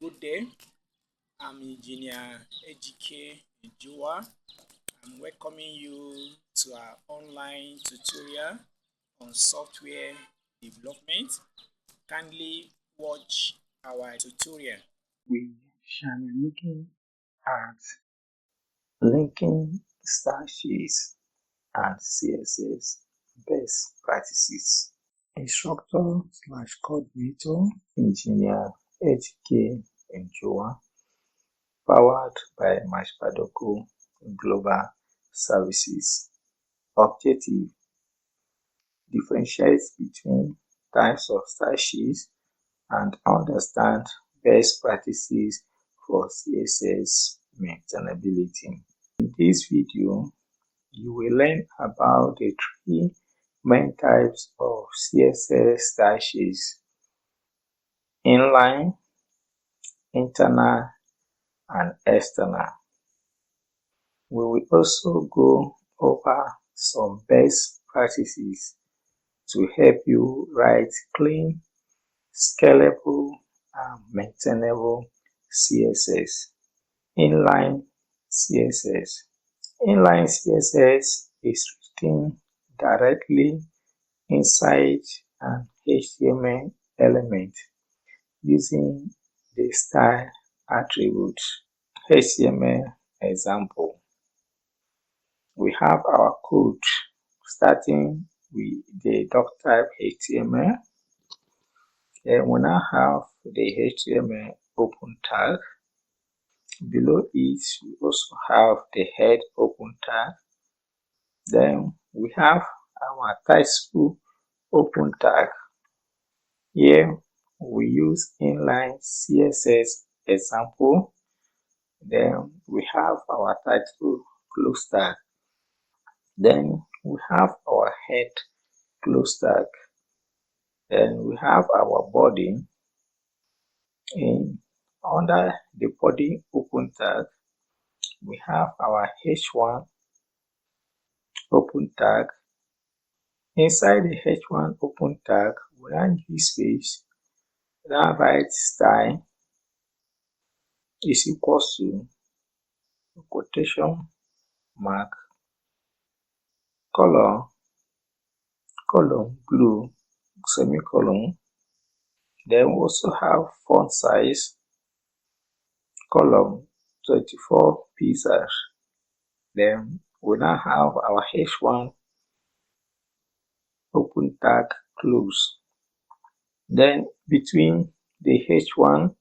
Good day, I'm Engineer Ejike Ejoa. I'm welcoming you to our online tutorial on software development. Kindly watch our tutorial. We shall be looking at linking Stylesheets and CSS best practices. Instructor/coordinator Engineer Ejike Ejoa, powered by Mashpadoko Global Services. Objective: differentiate between types of Stylesheets and understand best practices for CSS maintainability. In this video, you will learn about the three main types of CSS Stylesheets: inline, internal, and external. We will also go over some best practices to help you write clean, scalable, and maintainable CSS. Inline CSS. Inline CSS is written directly inside an HTML element using the style attribute. HTML example. We have our code starting with the doctype HTML. Then we now have the HTML open tag. Below it, we also have the head open tag. Then we have our title open tag. Here we use inline CSS example. Then we have our title close tag. Then we have our head close tag. Then we have our body. Under the body open tag, we have our h1 open tag. Inside the h1 open tag, we now give space, now write style is equals to quotation mark color column blue semicolon. Then we also have font size column 24 pixels. Then we now have our h1 open tag close. Then between the h1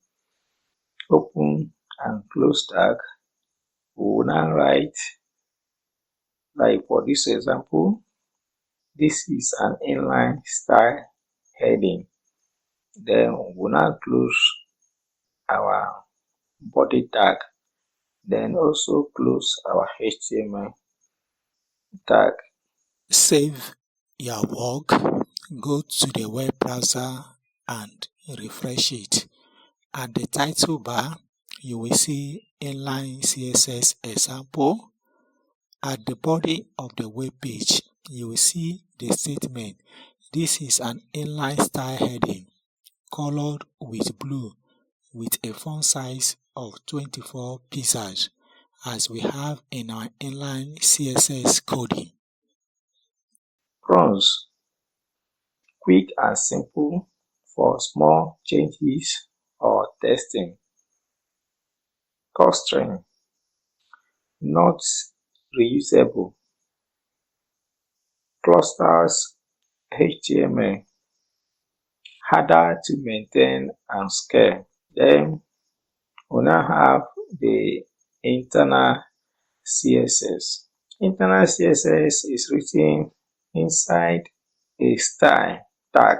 open and close tag, we will now write, like for this example, this is an inline style heading. Then we will now close our body tag, then also close our HTML tag. Save your work, go to the web browser and refresh it. At the title bar, you will see inline CSS example. At the body of the web page, you will see the statement, this is an inline style heading, colored with blue, with a font size of 24 pixels, as we have in our inline CSS coding. Pros: quick and simple for small changes or testing. Constraint: not reusable. Clusters HTML: harder to maintain and scale. Then we now have the internal CSS. Internal CSS is written inside a style tag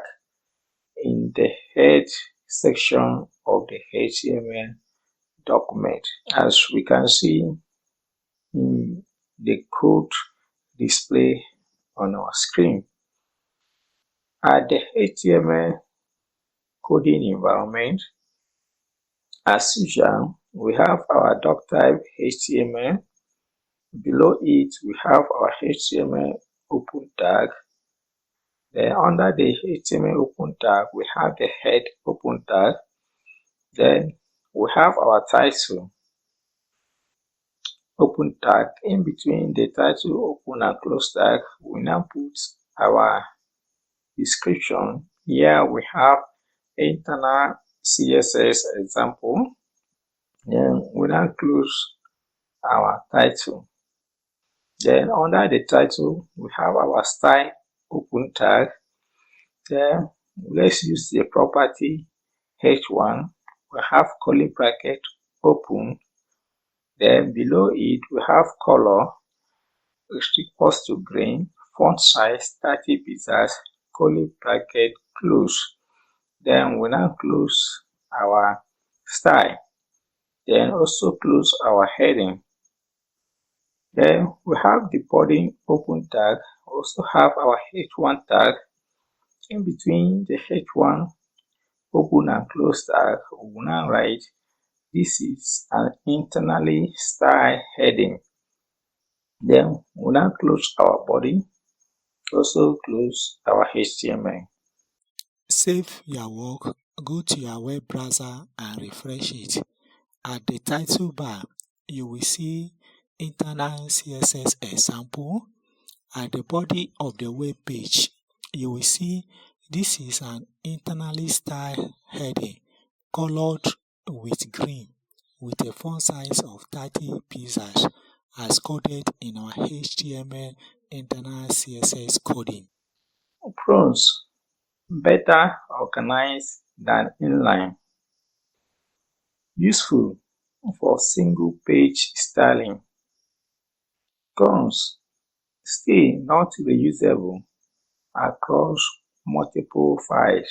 in the head section of the HTML document, as we can see in the code display on our screen. At the HTML coding environment, as usual, we have our doctype HTML. Below it, we have our HTML open tag. Then under the HTML open tag, we have the head open tag. Then we have our title, open tag. In between the title, open and close tag, we now put our description. Here we have internal CSS example. Then we now close our title. Then under the title, we have our style open tag. Then let's use the property h1. We have curly bracket open. Then below it, we have color is equals to green, font size 30 pixels, curly bracket close. Then we now close our style. Then also close our heading. Then we have the body open tag. Also have our h1 tag. In between the h1 open and close tag, we will now write this is an internally style heading. Then we now close our body. Also close our HTML. Save your work, go to your web browser and refresh it. At the title bar, you will see internal CSS example. At the body of the web page, you will see this is an internally styled heading colored with green with a font size of 30 pixels as coded in our HTML internal CSS coding. Pros: better organized than inline. Useful for single page styling. Cons: still not reusable across multiple files.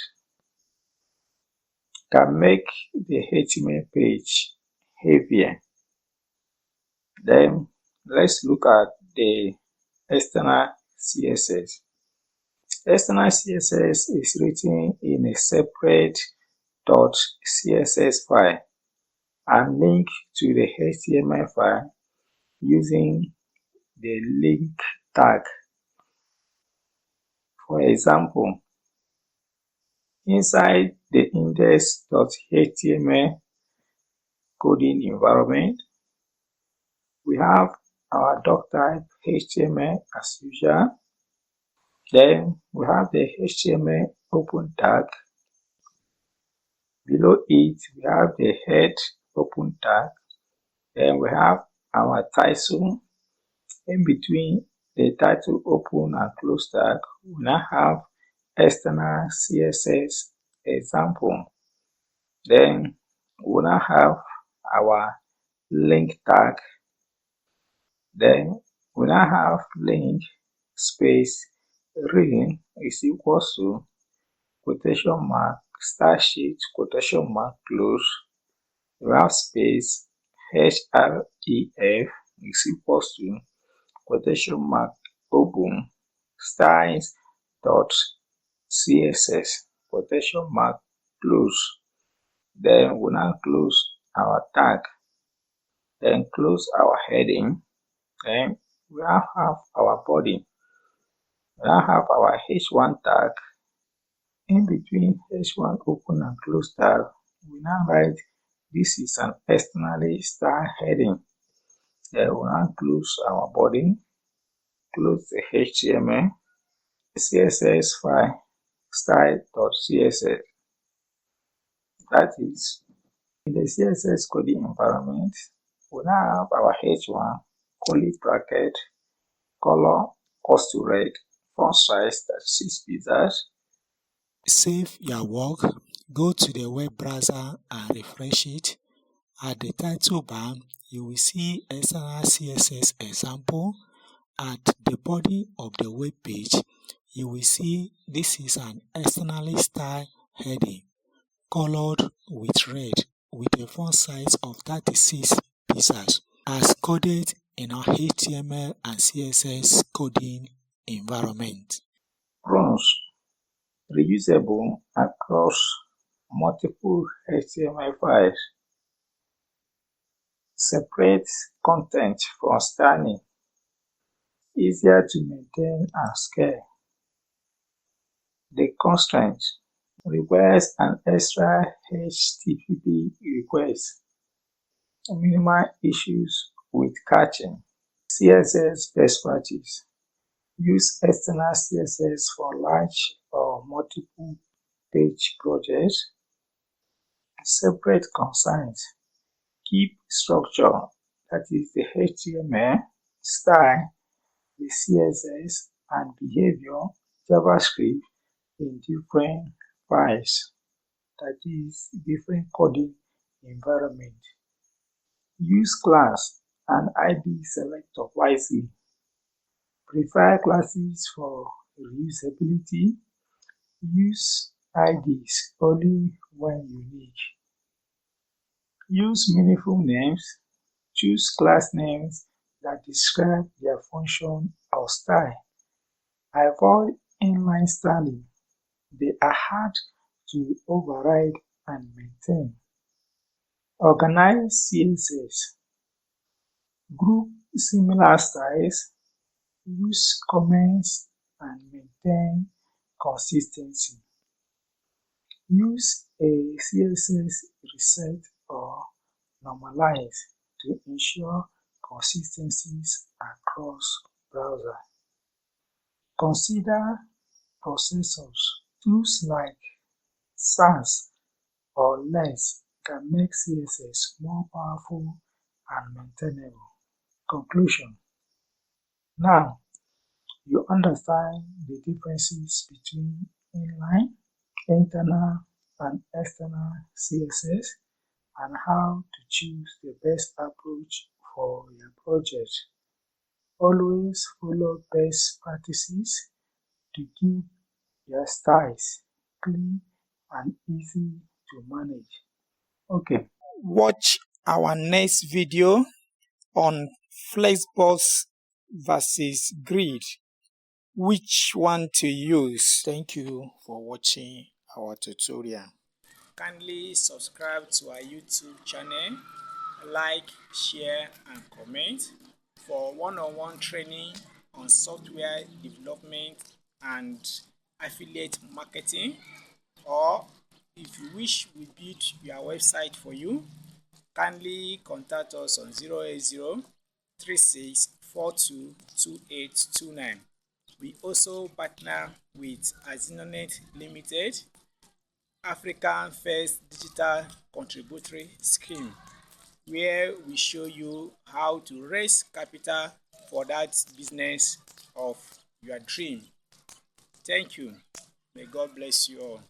Can make the HTML page heavier. Then let's look at the external CSS. External CSS is written in a separate .css file and linked to the HTML file using the link tag. For example, inside the index.html coding environment, we have our doctype HTML as usual. Then we have the HTML open tag. Below it, we have the head open tag. Then we have our title. In between the title open and close tag, we now have external CSS example. Then we now have our link tag. Then we now have link space reading is equals to quotation mark Stylesheets quotation mark close. We have space href is equals to quotation mark open styles dot css quotation mark close. Then we now close our tag. Then close our heading. Then we now have our body. We now have our h1 tag. In between h1 open and close tag, we now write this is an externally styled heading. Then we now close our body, close the HTML, CSS file, style.css. That is, in the CSS coding environment, we now have our h1, curly bracket, color, equals to red, font size 36 pixels. Save your work, go to the web browser and refresh it. At the title bar, you will see external CSS example. At the body of the web page, you will see this is an externally styled heading colored with red with a font size of 36 pixels as coded in our HTML and CSS coding environment. Pros: reusable across multiple HTML files. Separate content from styling. Easier to maintain and scale. The constraint requires an extra HTTP request. Minimal issues with caching. CSS best practice. Use external CSS for large or multiple page projects. Separate concerns. Keep structure, that is the HTML, style, the CSS, and behavior, JavaScript, in different files, that is different coding environment. Use class and ID selector wisely. Prefer classes for reusability. Use IDs only when unique. Use meaningful names. Choose class names that describe their function or style. Avoid inline styling. They are hard to override and maintain. Organize CSS. Group similar styles. Use comments and maintain consistency. Use a CSS reset or normalize to ensure consistencies across browsers. Consider processors. Tools like Sans or Less can make CSS more powerful and maintainable. Conclusion. Now you understand the differences between inline, internal, and external CSS and how to choose the best approach for your project. Always follow best practices to keep your styles clean and easy to manage. Okay, Watch our next video on Flexbox versus Grid. Which one to use? Thank you for watching our tutorial. Kindly subscribe to our YouTube channel, like, share and comment for one-on-one training on software development and affiliate marketing, or if you wish we build your website for you, kindly contact us on 080-3642-2829. We also partner with Azinonet Limited, African First Digital Contributory Scheme, where we show you how to raise capital for that business of your dream. Thank you. May God bless you all.